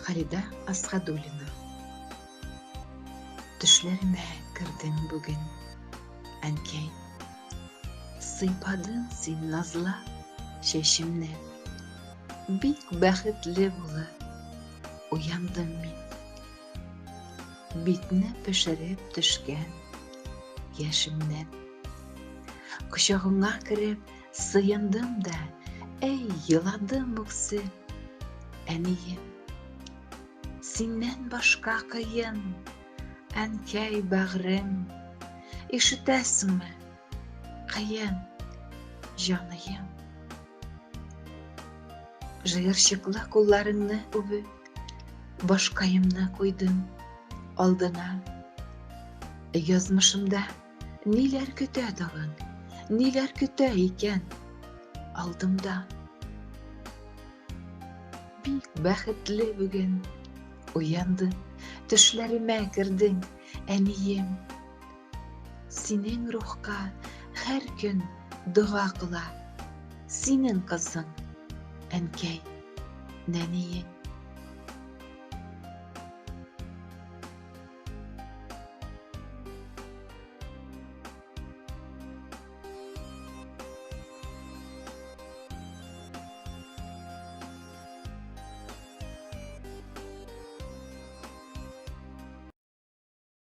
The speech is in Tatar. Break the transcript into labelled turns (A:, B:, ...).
A: Халида Асхадуллина. Төшләремә кердең бүген, әнкәй. Сыйпадың син назлы чәчемне. Бик бәхетле булып уяндым мин. Битне пешереп төшкән яшемнән. Кочагыңа кереп сыендым да, әй, еладым үксе, әнием. Синнән башка кыен, әнкәй бәгърем. Ишетәсеңме? Кыен, җаныем. Җыерчыклы кулларыңны үбеп, башкаемны куйдым алдына. Язмышымда ниләр көтә тагын, ниләр көтә икән алдымда. Бик бәхетле бүген уяндым, төшләремә кердең, әнием. Синең рухка һәр көн дуга кыла, синең кызың, әнкәй, нәниең.